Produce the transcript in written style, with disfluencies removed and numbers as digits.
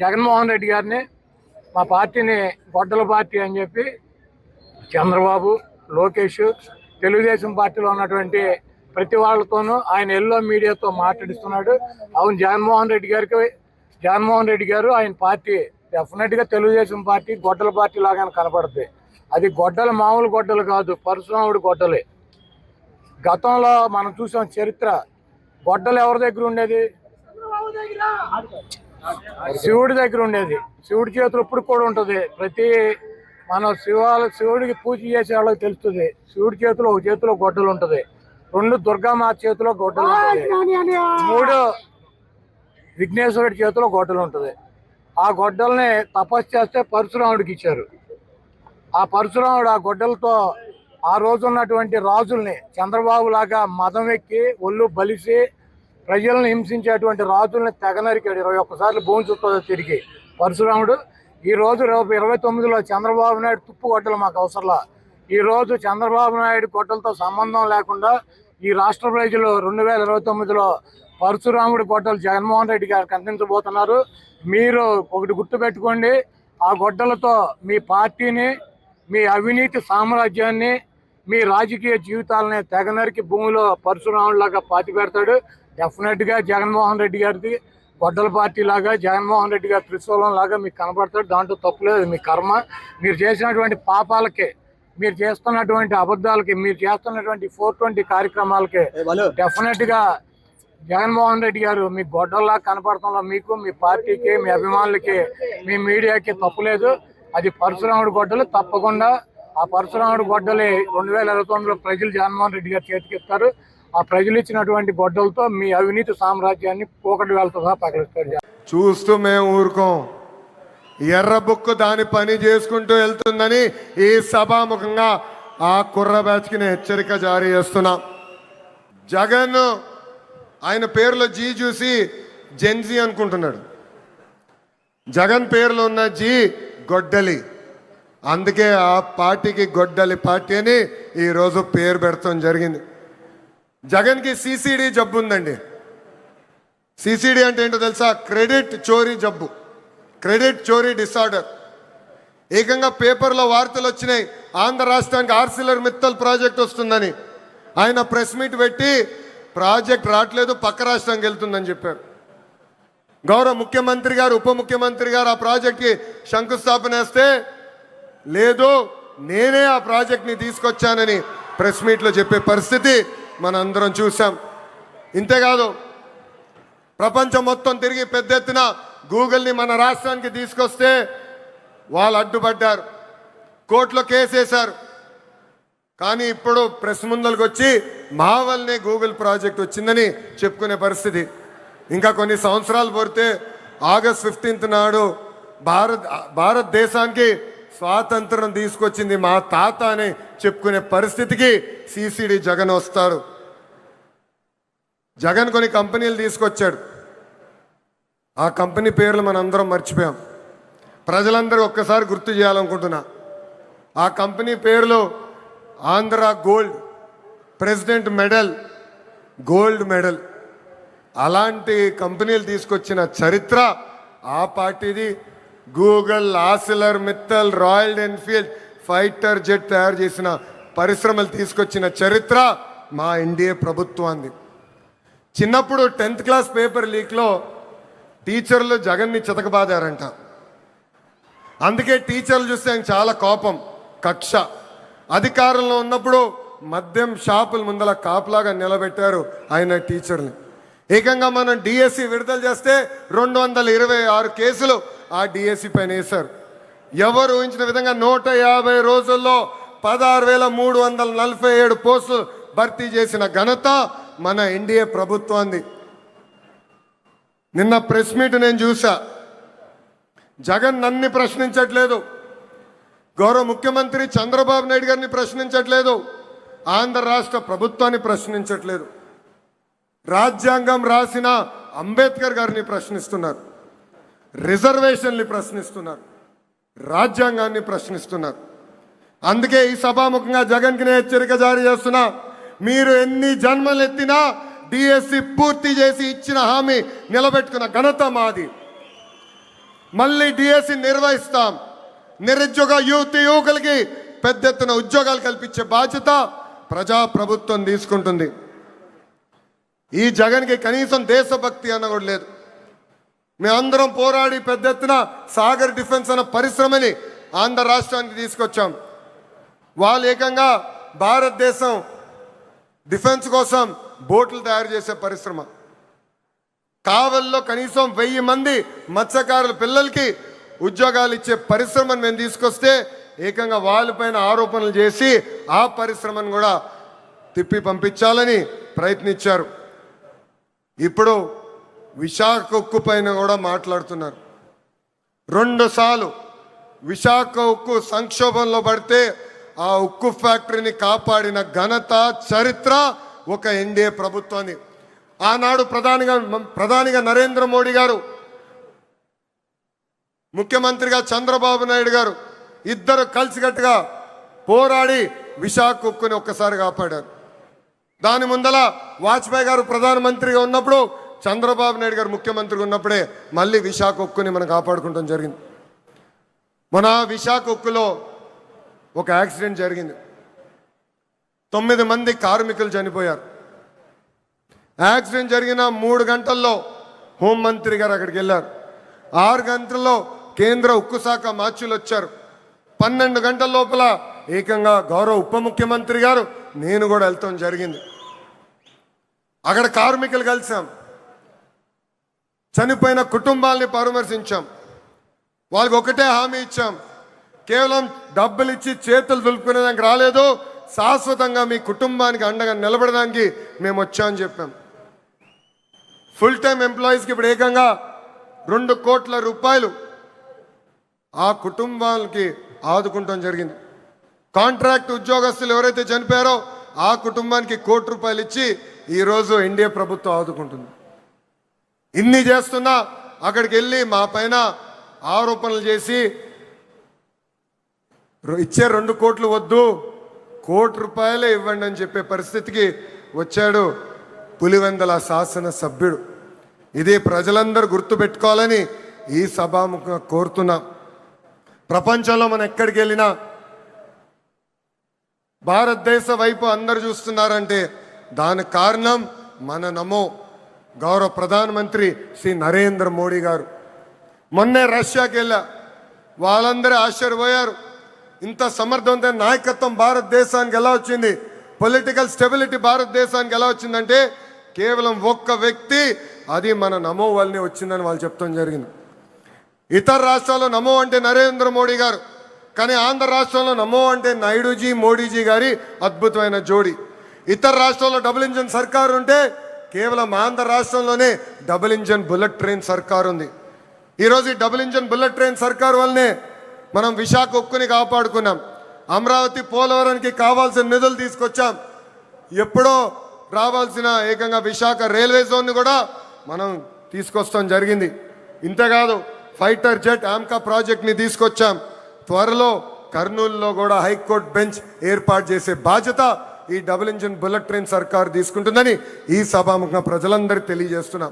జగన్మోహన్ రెడ్డి గారిని మా పార్టీని గొడ్డల పార్టీ అని చెప్పి చంద్రబాబు, లోకేష్, తెలుగుదేశం పార్టీలో ఉన్నటువంటి ప్రతి వాళ్ళతోనూ ఆయన ఎల్లో మీడియాతో మాట్లాడిస్తున్నాడు. అవును, జగన్మోహన్ రెడ్డి గారు ఆయన పార్టీ డెఫినెట్గా తెలుగుదేశం పార్టీ గొడ్డల పార్టీ లాగానే కనపడుతుంది. అది గొడ్డలు మామూలు గొడ్డలు కాదు, పరశురాముడి గొడ్డలే. గతంలో మనం చూసాం చరిత్ర. గొడ్డలు ఎవరి దగ్గర ఉండేది? శివుడి దగ్గర ఉండేది. శివుడి చేతులు ఇప్పుడు కూడా ఉంటుంది. ప్రతి మనం శివుడికి పూజ చేసే వాళ్ళకి తెలుస్తుంది. శివుడి చేతిలో ఒక చేతిలో గొడ్డలు ఉంటుంది, 2 దుర్గామాత చేతిలో గొడ్డలు ఉంటుంది, 3 విఘ్నేశ్వరుడి చేతిలో గొడ్డలు ఉంటుంది. ఆ గొడ్డల్ని తపస్సు చేస్తే పరశురాముడికి ఇచ్చారు. ఆ పరశురాముడు ఆ గొడ్డలతో ఆ రోజు ఉన్నటువంటి రాజుల్ని చంద్రబాబు లాగా మదం ఎక్కి ఒళ్ళు బలిసి ప్రజలను హింసించేటువంటి రాజుల్ని తెగనరికాడు. 21 సార్లు భూమి చుట్టూ తిరిగి పరశురాముడు. ఈ రోజు 29లో చంద్రబాబు నాయుడు తుప్పు గొడ్డలు మాకు అవసరంలా. ఈ రోజు చంద్రబాబు నాయుడు గొడ్డలతో సంబంధం లేకుండా ఈ రాష్ట్ర ప్రజలు 2029లో పరశురాముడి గొడ్డలు జగన్మోహన్ రెడ్డి గారికి అందించబోతున్నారు. మీరు ఒకటి గుర్తుపెట్టుకోండి, ఆ గొడ్డలతో మీ పార్టీని, మీ అవినీతి సామ్రాజ్యాన్ని, మీ రాజకీయ జీవితాలని తెగనరికి భూమిలో పరశురాముడిలాగా పాతి పెడతాడు. డెఫినెట్గా జగన్మోహన్ రెడ్డి గారిది గొడ్డల పార్టీ లాగా, జగన్మోహన్ రెడ్డి గారి త్రిశూలం లాగా మీకు కనపడతాడు. దాంట్లో తప్పులేదు. మీ కర్మ. మీరు చేసినటువంటి పాపాలకి, మీరు చేస్తున్నటువంటి అబద్ధాలకి, మీరు చేస్తున్నటువంటి 420 కార్యక్రమాలకి డెఫినెట్గా జగన్మోహన్ రెడ్డి గారు మీ గొడ్డల్లా కనపడటంలో మీకు, మీ పార్టీకి, మీ అభిమానులకి, మీ మీడియాకి తప్పులేదు. అది పరశురాముడి గొడ్డలు. తప్పకుండా ఆ పరశురాముడి గొడ్డలి 2029లో ప్రజలు జగన్మోహన్ రెడ్డి గారు చేతికిస్తారు. ఆ ప్రజలు ఇచ్చినటువంటి గొడ్డలతో మీ అవినీతి సామ్రాజ్యాన్ని పోకటి వేలతో సహా పగలిస్తారు. చూస్తూ మేము ఊరుకోం. ఎర్ర బుక్కు దాని పని చేసుకుంటూ వెళ్తుందని ఈ సభాముఖంగా ఆ కుర్ర బ్యాచ్కి నేను హెచ్చరిక జారీ చేస్తున్నా. జగన్ ఆయన పేరులో జీ చూసి జెన్జీ అనుకుంటున్నాడు. జగన్ పేరులో ఉన్న జీ గొడ్డలి. అందుకే ఆ పార్టీకి గొడ్డలి పార్టీ అని ఈరోజు పేరు పెడతాం జరిగింది. జగన్కి సిసిడి జబ్బు ఉందండి. సిసిడి అంటే ఏంటో తెలుసా? క్రెడిట్ చోరీ జబ్బు, క్రెడిట్ చోరీ డిసార్డర్. ఏకంగా పేపర్లో వార్తలు వచ్చినాయి, ఆంధ్ర రాష్ట్రానికి ఆర్సిలర్ మిత్తల్ ప్రాజెక్ట్ వస్తుందని. ఆయన ప్రెస్ మీట్ పెట్టి ప్రాజెక్ట్ రావట్లేదు, పక్క రాష్ట్రానికి వెళ్తుందని చెప్పారు. గౌరవ ముఖ్యమంత్రి గారు, ఉప ముఖ్యమంత్రి గారు ఆ ప్రాజెక్ట్కి శంకుస్థాపన వేస్తే, లేదు నేనే ఆ ప్రాజెక్ట్ని తీసుకొచ్చానని ప్రెస్ మీట్లో చెప్పే పరిస్థితి మనందరం చూసాం. ఇంతేకాదు, ప్రపంచం మొత్తం తిరిగి పెద్ద ఎత్తున గూగుల్ని మన రాష్ట్రానికి తీసుకొస్తే వాళ్ళు అడ్డుపడ్డారు, కోర్టులో కేసేశారు. కానీ ఇప్పుడు ప్రెస్ ముందరికి వచ్చి మా వల్లనే గూగుల్ ప్రాజెక్ట్ వచ్చిందని చెప్పుకునే పరిస్థితి. ఇంకా కొన్ని సంవత్సరాలు పోతే ఆగస్ట్ 15 నాడు భారతదేశానికి స్వాతంత్రం తీసుకొచ్చింది మా తాత అని చెప్పుకునే పరిస్థితికి సిసిడి జగన్ వస్తారు. జగన్ కొన్ని కంపెనీలు తీసుకొచ్చాడు. ఆ కంపెనీ పేర్లు మనందరం మర్చిపోయాం. ప్రజలందరూ ఒక్కసారి గుర్తు చేయాలనుకుంటున్నా. ఆ కంపెనీ పేర్లు Andhra gold, president medal, gold medal. అలాంటి కంపెనీలు తీసుకొచ్చిన చరిత్ర ఆ పార్టీది. Google, Arcelor Mittal, royal Enfield fighter jet తయారు చేసిన పరిశ్రమలు తీసుకొచ్చిన చరిత్ర మా ఎన్డీఏ ప్రభుత్వాన్ని. చిన్నప్పుడు 10th క్లాస్ పేపర్ లీక్లో టీచర్లు జగన్ని చితకబాదారంట. అందుకే టీచర్లు చూస్తే ఆయన చాలా కోపం, కక్ష. అధికారంలో ఉన్నప్పుడు మద్యం షాపుల ముందల కాపులాగా నిలబెట్టారు ఆయన టీచర్ని. ఏకంగా మనం డిఎస్సి విడుదల చేస్తే 226 కేసులు ఆ డిఎస్సి పైన వేశారు. ఎవరు ఊహించిన విధంగా 150 రోజుల్లో 16,347 పోస్టులు భర్తీ చేసిన ఘనత మన ఎన్డీఏ ప్రభుత్వాన్ని. నిన్న ప్రెస్ మీట్ నేను చూసా. జగన్ నన్ను ప్రశ్నించట్లేదు, గౌరవ ముఖ్యమంత్రి చంద్రబాబు నాయుడు గారిని ప్రశ్నించట్లేదు, ఆంధ్ర రాష్ట్ర ప్రభుత్వాన్ని ప్రశ్నించట్లేదు. రాజ్యాంగం రాసిన అంబేద్కర్ గారిని ప్రశ్నిస్తున్నారు, రిజర్వేషన్ని ప్రశ్నిస్తున్నారు, రాజ్యాంగాన్ని ప్రశ్నిస్తున్నారు. అందుకే ఈ సభాముఖంగా జగన్కి నేను హెచ్చరిక జారీ చేస్తున్నా. మీరు ఎన్ని జన్మలు ఎత్తినా డిఎస్సి పూర్తి చేసి ఇచ్చిన హామీ నిలబెట్టుకున్న ఘనత మాది. మళ్ళీ డిఎస్సి నిర్వహిస్తాం. నిరుద్యోగ యువకులకి పెద్ద ఎత్తున ఉద్యోగాలు కల్పించే బాధ్యత ప్రజాప్రభుత్వం తీసుకుంటుంది. ఈ జగన్కి కనీసం దేశభక్తి అన్న కూడా లేదు. మేమందరం పోరాడి పెద్ద ఎత్తున సాగర్ డిఫెన్స్ అన్న పరిశ్రమని ఆంధ్ర రాష్ట్రానికి తీసుకొచ్చాం. వాళ్ళు ఏకంగా భారతదేశం డిఫెన్స్ కోసం బోట్లు తయారు చేసే పరిశ్రమ. కావల్లో కనీసం 1000 మంది మత్స్యకారుల పిల్లలకి ఉద్యోగాలు ఇచ్చే పరిశ్రమను మేము తీసుకొస్తే ఏకంగా వాళ్ళపైన ఆరోపణలు చేసి ఆ పరిశ్రమను కూడా తిప్పి పంపించాలని ప్రయత్నించారు. ఇప్పుడు విశాఖ ఉక్కు పైన కూడా మాట్లాడుతున్నారు. 2 సార్లు విశాఖ ఉక్కు సంక్షోభంలో పడితే ఆ ఉక్కు ఫ్యాక్టరీని కాపాడిన ఘనత చరిత్ర ఒక ఎన్డీఏ ప్రభుత్వాన్ని. ఆనాడు ప్రధానిగా నరేంద్ర మోడీ గారు, ముఖ్యమంత్రిగా చంద్రబాబు నాయుడు గారు ఇద్దరు కలిసికట్టుగా పోరాడి విశాఖ ఉక్కుని ఒక్కసారి కాపాడారు. దాని ముందల వాజ్పేయి గారు ప్రధానమంత్రిగా ఉన్నప్పుడు, చంద్రబాబు నాయుడు గారు ముఖ్యమంత్రిగా ఉన్నప్పుడే మళ్ళీ విశాఖ ఉక్కుని మనం కాపాడుకుంటాం జరిగింది. మన విశాఖ ఉక్కులో ఒక యాక్సిడెంట్ జరిగింది. 9 మంది కార్మికులు చనిపోయారు. యాక్సిడెంట్ జరిగిన 3 గంటల్లో హోంమంత్రి గారు అక్కడికి వెళ్ళారు. 6 గంటల్లో కేంద్ర ఉక్కు శాఖ మార్చులు వచ్చారు. 12 గంటల లోపల ఏకంగా గౌరవ ఉప ముఖ్యమంత్రి గారు, నేను కూడా వెళ్తాం జరిగింది. అక్కడ కార్మికులు కలిసాం, చనిపోయిన కుటుంబాలని పరామర్శించాం. వాళ్ళకి ఒకటే హామీ ఇచ్చాం, కేవలం డబ్బులు ఇచ్చి చేతులు దులుపుకునేదానికి రాలేదు, శాశ్వతంగా మీ కుటుంబానికి అండగా నిలబడడానికి మేము వచ్చామని చెప్పాం. ఫుల్ టైం ఎంప్లాయీస్కి ఇప్పుడు ఏకంగా 2 కోట్ల రూపాయలు ఆ కుటుంబాలకి ఆదుకుంటాం జరిగింది. కాంట్రాక్ట్ ఉద్యోగస్తులు ఎవరైతే చనిపోయారో ఆ కుటుంబానికి 1 కోటి రూపాయలు ఇచ్చి ఈరోజు ఎన్డీఏ ప్రభుత్వం ఆదుకుంటుంది. ఇన్ని చేస్తున్నా అక్కడికి వెళ్ళి మా పైన ఆరోపణలు చేసి ఇచ్చే 2 కోట్లు వద్దు, 1 కోటి రూపాయలే ఇవ్వండి అని చెప్పే పరిస్థితికి వచ్చాడు పులివెందల శాసన సభ్యుడు. ఇది ప్రజలందరూ గుర్తుపెట్టుకోవాలని ఈ సభాముఖంగా కోరుతున్నాం. ప్రపంచంలో మనం ఎక్కడికి వెళ్ళినా భారతదేశ వైపు అందరు చూస్తున్నారంటే దానికి కారణం మన నమో గౌరవ ప్రధానమంత్రి శ్రీ నరేంద్ర మోడీ గారు. మొన్నే రష్యాకి వెళ్ళా, వాళ్ళందరూ ఆశ్చర్యపోయారు. ఇంత సమర్థవంతమైన నాయకత్వం భారతదేశానికి ఎలా వచ్చింది, పొలిటికల్ స్టెబిలిటీ భారతదేశానికి ఎలా వచ్చిందంటే కేవలం ఒక్క వ్యక్తి, అది మన నమో వల్లనే వచ్చిందని వాళ్ళు చెప్తాం జరిగింది. ఇతర రాష్ట్రాల్లో నమో అంటే నరేంద్ర మోడీ గారు, కానీ ఆంధ్ర రాష్ట్రంలో నమో అంటే నాయుడుజీ మోడీజీ గారి అద్భుతమైన జోడి. ఇతర రాష్ట్రాల్లో డబుల్ ఇంజన్ సర్కారు ఉంటే కేవలం ఆంధ్ర రాష్ట్రంలోనే డబుల్ ఇంజన్ బుల్లెట్ ట్రైన్ సర్కారు ఉంది. ఈరోజు ఈ డబుల్ ఇంజన్ బుల్లెట్ ట్రైన్ సర్కారు వల్లనే మనం విశాఖ ఉక్కుని కాపాడుకున్నాం. అమరావతి పోలవరానికి కావాల్సిన నిధులు తీసుకొచ్చాం. ఎప్పుడో రావాల్సిన ఏకంగా విశాఖ రైల్వే జోన్ని కూడా మనం తీసుకొస్తాం జరిగింది. ఇంతేకాదు ఫైటర్ జెట్ ఆమ్కా ప్రాజెక్ట్ని తీసుకొచ్చాం. త్వరలో కర్నూలులో కూడా హైకోర్టు బెంచ్ ఏర్పాటు చేసే బాధ్యత ఈ డబుల్ ఇంజిన్ బుల్లెట్ ట్రైన్ సర్కారు తీసుకుంటుందని ఈ సభాముఖంగా ప్రజలందరికీ తెలియజేస్తున్నాం.